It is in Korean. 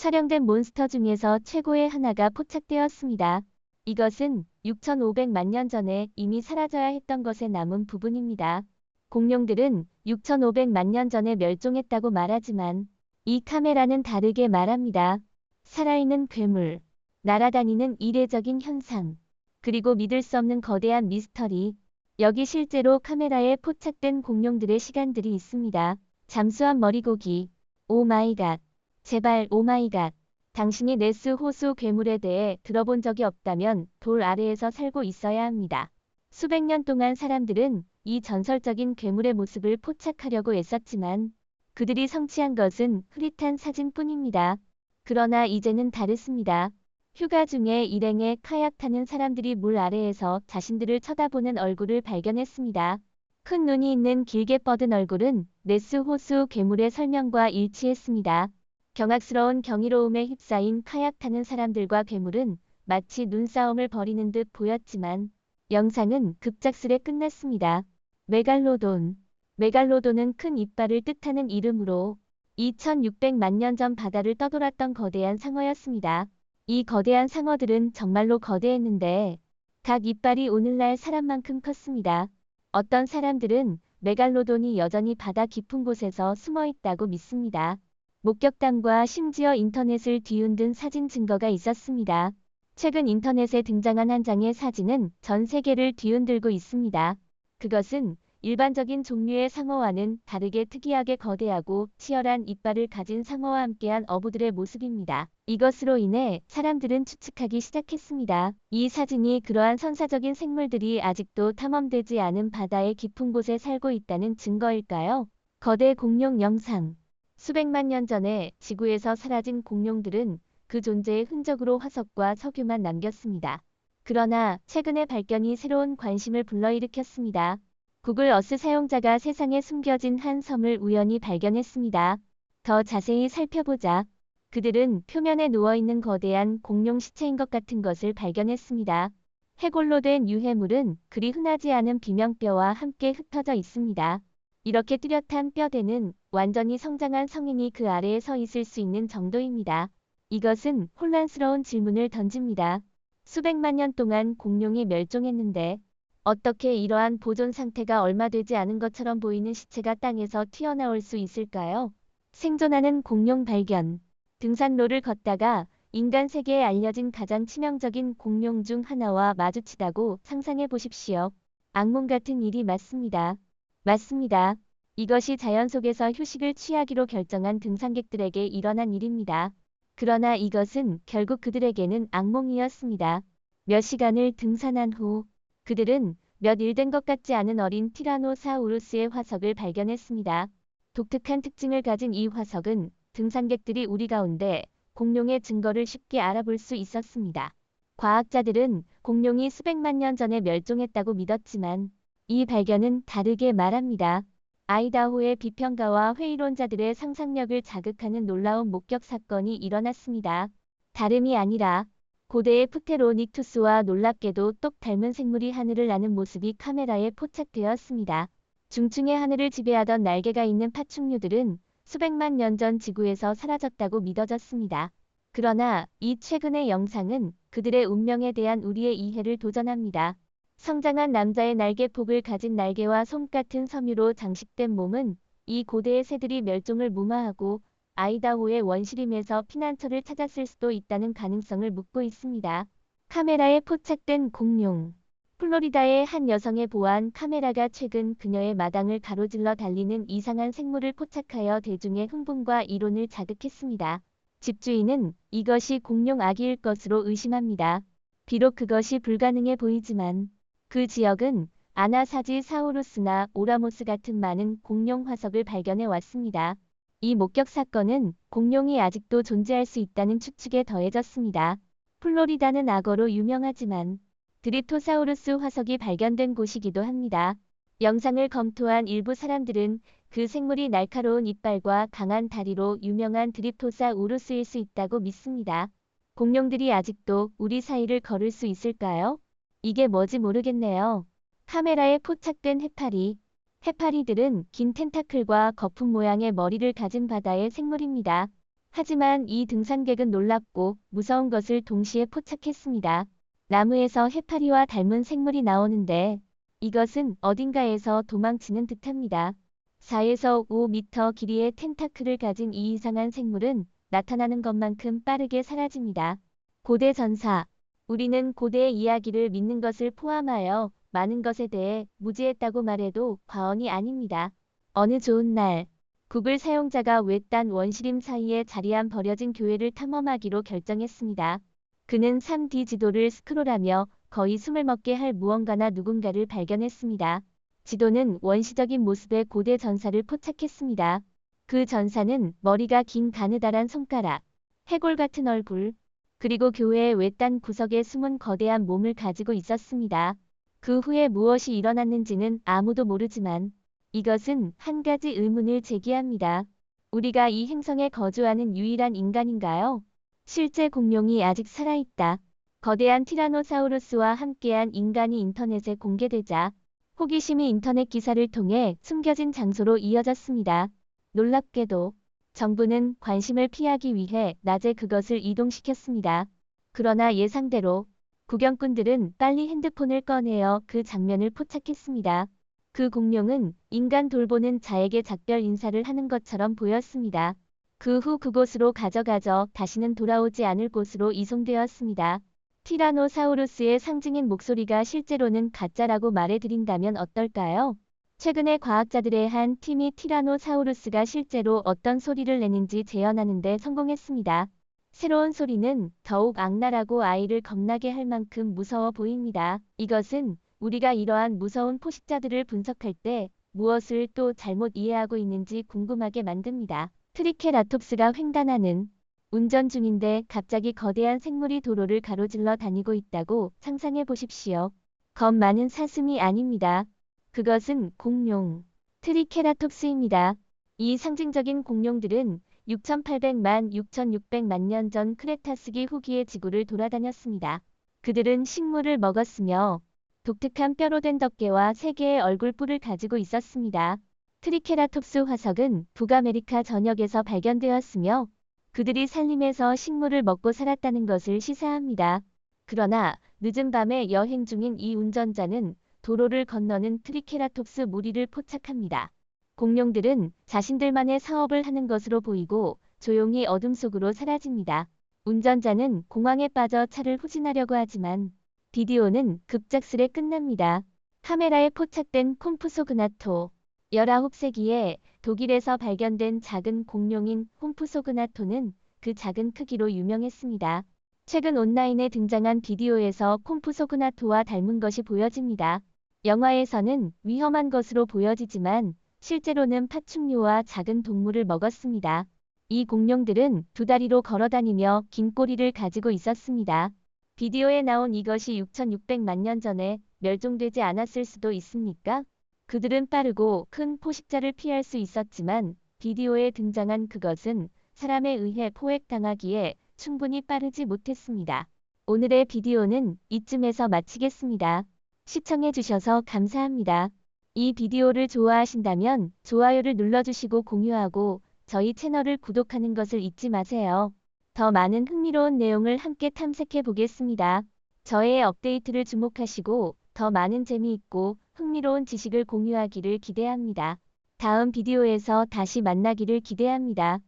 촬영된 몬스터 중에서 최고의 하나가 포착되었습니다. 이것은 6,500만 년 전에 이미 사라져야 했던 것의 남은 부분입니다. 공룡들은 6,500만 년 전에 멸종했다고 말하지만 이 카메라는 다르게 말합니다. 살아있는 괴물, 날아다니는 이례적인 현상, 그리고 믿을 수 없는 거대한 미스터리. 여기 실제로 카메라에 포착된 공룡들의 시간들이 있습니다. 잠수한 머리고기. 오 마이 갓. 제발 오 마이 갓. 당신이 네스 호수 괴물에 대해 들어본 적이 없다면 돌 아래에서 살고 있어야 합니다. 수백 년 동안 사람들은 이 전설적인 괴물의 모습을 포착하려고 애썼지만 그들이 성취한 것은 흐릿한 사진뿐입니다. 그러나 이제는 다르습니다. 휴가 중에 일행에 카약 타는 사람들이 물 아래에서 자신들을 쳐다보는 얼굴을 발견했습니다. 큰 눈이 있는 길게 뻗은 얼굴은 네스 호수 괴물의 설명과 일치했습니다. 경악스러운 경이로움에 휩싸인 카약 타는 사람들과 괴물은 마치 눈싸움을 벌이는 듯 보였지만 영상은 급작스레 끝났습니다. 메갈로돈. 메갈로돈은 큰 이빨을 뜻하는 이름으로 2600만 년 전 바다를 떠돌았던 거대한 상어였습니다. 이 거대한 상어들은 정말로 거대했는데 각 이빨이 오늘날 사람만큼 컸습니다. 어떤 사람들은 메갈로돈이 여전히 바다 깊은 곳에서 숨어 있다고 믿습니다. 목격담과 심지어 인터넷을 뒤흔든 사진 증거가 있었습니다. 최근 인터넷에 등장한 한 장의 사진은 전 세계를 뒤흔들고 있습니다. 그것은 일반적인 종류의 상어와는 다르게 특이하게 거대하고 치열한 이빨을 가진 상어와 함께한 어부들의 모습입니다. 이것으로 인해 사람들은 추측하기 시작했습니다. 이 사진이 그러한 선사적인 생물들이 아직도 탐험되지 않은 바다의 깊은 곳에 살고 있다는 증거일까요? 거대 공룡 영상. 수백만 년 전에 지구에서 사라진 공룡들은 그 존재의 흔적으로 화석과 석유만 남겼습니다. 그러나 최근의 발견이 새로운 관심을 불러일으켰습니다. 구글 어스 사용자가 세상에 숨겨진 한 섬을 우연히 발견했습니다. 더 자세히 살펴보자. 그들은 표면에 누워있는 거대한 공룡 시체인 것 같은 것을 발견했습니다. 해골로 된 유해물은 그리 흔하지 않은 비명뼈와 함께 흩어져 있습니다. 이렇게 뚜렷한 뼈대는 완전히 성장한 성인이 그 아래에 서 있을 수 있는 정도입니다. 이것은 혼란스러운 질문을 던집니다. 수백만 년 동안 공룡이 멸종했는데 어떻게 이러한 보존 상태가 얼마 되지 않은 것처럼 보이는 시체가 땅에서 튀어나올 수 있을까요? 생존하는 공룡 발견. 등산로를 걷다가 인간 세계에 알려진 가장 치명적인 공룡 중 하나와 마주치다고 상상해 보십시오. 악몽 같은 일이 맞습니다. 맞습니다. 이것이 자연 속에서 휴식을 취하기로 결정한 등산객들에게 일어난 일입니다. 그러나 이것은 결국 그들에게는 악몽이었습니다. 몇 시간을 등산한 후 그들은 몇 일 된 것 같지 않은 어린 티라노사우루스의 화석을 발견했습니다. 독특한 특징을 가진 이 화석은 등산객들이 우리 가운데 공룡의 증거를 쉽게 알아볼 수 있었습니다. 과학자들은 공룡이 수백만 년 전에 멸종했다고 믿었지만 이 발견은 다르게 말합니다. 아이다호의 비평가와 회의론자들의 상상력을 자극하는 놀라운 목격 사건이 일어났습니다. 다름이 아니라 고대의 프테로닉투스와 놀랍게도 똑 닮은 생물이 하늘을 나는 모습이 카메라에 포착되었습니다. 중층의 하늘을 지배하던 날개가 있는 파충류들은 수백만 년 전 지구에서 사라졌다고 믿어졌습니다. 그러나 이 최근의 영상은 그들의 운명에 대한 우리의 이해를 도전합니다. 성장한 남자의 날개폭을 가진 날개와 솜 같은 섬유로 장식된 몸은 이 고대의 새들이 멸종을 무마하고 아이다호의 원시림에서 피난처를 찾았을 수도 있다는 가능성을 묻고 있습니다. 카메라에 포착된 공룡. 플로리다의 한 여성의 보안 카메라가 최근 그녀의 마당을 가로질러 달리는 이상한 생물을 포착하여 대중의 흥분과 이론을 자극했습니다. 집주인은 이것이 공룡 아기일 것으로 의심합니다. 비록 그것이 불가능해 보이지만 그 지역은 아나사지사우루스나 오라모스 같은 많은 공룡 화석을 발견해 왔습니다. 이 목격 사건은 공룡이 아직도 존재할 수 있다는 추측에 더해졌습니다. 플로리다는 악어로 유명하지만 드립토사우루스 화석이 발견된 곳이기도 합니다. 영상을 검토한 일부 사람들은 그 생물이 날카로운 이빨과 강한 다리로 유명한 드립토사우루스일 수 있다고 믿습니다. 공룡들이 아직도 우리 사이를 걸을 수 있을까요? 이게 뭐지 모르겠네요. 카메라에 포착된 해파리. 해파리들은 긴 텐타클과 거품 모양의 머리를 가진 바다의 생물입니다. 하지만 이 등산객은 놀랍고 무서운 것을 동시에 포착했습니다. 나무에서 해파리와 닮은 생물이 나오는데 이것은 어딘가에서 도망치는 듯합니다. 4에서 5m 길이의 텐타클을 가진 이 이상한 생물은 나타나는 것만큼 빠르게 사라집니다. 고대 전사. 우리는 고대의 이야기를 믿는 것을 포함하여 많은 것에 대해 무지했다고 말해도 과언이 아닙니다. 어느 좋은 날 구글 사용자가 외딴 원시림 사이에 자리한 버려진 교회를 탐험하기로 결정했습니다. 그는 3D 지도를 스크롤하며 거의 숨을 먹게 할 무언가나 누군가를 발견했습니다. 지도는 원시적인 모습의 고대 전사를 포착했습니다. 그 전사는 머리가 긴 가느다란 손가락, 해골 같은 얼굴, 그리고 교회의 외딴 구석에 숨은 거대한 몸을 가지고 있었습니다. 그 후에 무엇이 일어났는지는 아무도 모르지만 이것은 한 가지 의문을 제기합니다. 우리가 이 행성에 거주하는 유일한 인간인가요? 실제 공룡이 아직 살아있다. 거대한 티라노사우루스와 함께한 인간이 인터넷에 공개되자 호기심이 인터넷 기사를 통해 숨겨진 장소로 이어졌습니다. 놀랍게도 정부는 관심을 피하기 위해 낮에 그것을 이동시켰습니다. 그러나 예상대로 구경꾼들은 빨리 핸드폰을 꺼내어 그 장면을 포착했습니다. 그 공룡은 인간 돌보는 자에게 작별 인사를 하는 것처럼 보였습니다. 그 후 그곳으로 가져가져 다시는 돌아오지 않을 곳으로 이송되었습니다. 티라노사우루스의 상징인 목소리가 실제로는 가짜라고 말해드린다면 어떨까요? 최근에 과학자들의 한 팀이 티라노사우루스가 실제로 어떤 소리를 내는지 재현하는 데 성공했습니다. 새로운 소리는 더욱 악랄하고 아이를 겁나게 할 만큼 무서워 보입니다. 이것은 우리가 이러한 무서운 포식자들을 분석할 때 무엇을 또 잘못 이해하고 있는지 궁금하게 만듭니다. 트리케라톱스가 횡단하는 운전 중인데 갑자기 거대한 생물이 도로를 가로질러 다니고 있다고 상상해 보십시오. 겁 많은 사슴이 아닙니다. 그것은 공룡, 트리케라톱스입니다. 이 상징적인 공룡들은 6,800만 6,600만 년 전 크레타스기 후기의 지구를 돌아다녔습니다. 그들은 식물을 먹었으며 독특한 뼈로 된 덮개와 3개의 얼굴뿔을 가지고 있었습니다. 트리케라톱스 화석은 북아메리카 전역에서 발견되었으며 그들이 산림에서 식물을 먹고 살았다는 것을 시사합니다. 그러나 늦은 밤에 여행 중인 이 운전자는 도로를 건너는 트리케라톱스 무리를 포착합니다. 공룡들은 자신들만의 사업을 하는 것으로 보이고 조용히 어둠 속으로 사라집니다. 운전자는 공황에 빠져 차를 후진하려고 하지만 비디오는 급작스레 끝납니다. 카메라에 포착된 콤프소그나토. 19세기에 독일에서 발견된 작은 공룡인 콤프소그나토는 그 작은 크기로 유명했습니다. 최근 온라인에 등장한 비디오에서 콤프소그나토와 닮은 것이 보여집니다. 영화에서는 위험한 것으로 보여지지만 실제로는 파충류와 작은 동물을 먹었습니다. 이 공룡들은 2다리로 걸어다니며 긴 꼬리를 가지고 있었습니다. 비디오에 나온 이것이 6,600만 년 전에 멸종되지 않았을 수도 있습니까? 그들은 빠르고 큰 포식자를 피할 수 있었지만 비디오에 등장한 그것은 사람에 의해 포획당하기에 충분히 빠르지 못했습니다. 오늘의 비디오는 이쯤에서 마치겠습니다. 시청해주셔서 감사합니다. 이 비디오를 좋아하신다면 좋아요를 눌러주시고 공유하고 저희 채널을 구독하는 것을 잊지 마세요. 더 많은 흥미로운 내용을 함께 탐색해 보겠습니다. 저의 업데이트를 주목하시고 더 많은 재미있고 흥미로운 지식을 공유하기를 기대합니다. 다음 비디오에서 다시 만나기를 기대합니다.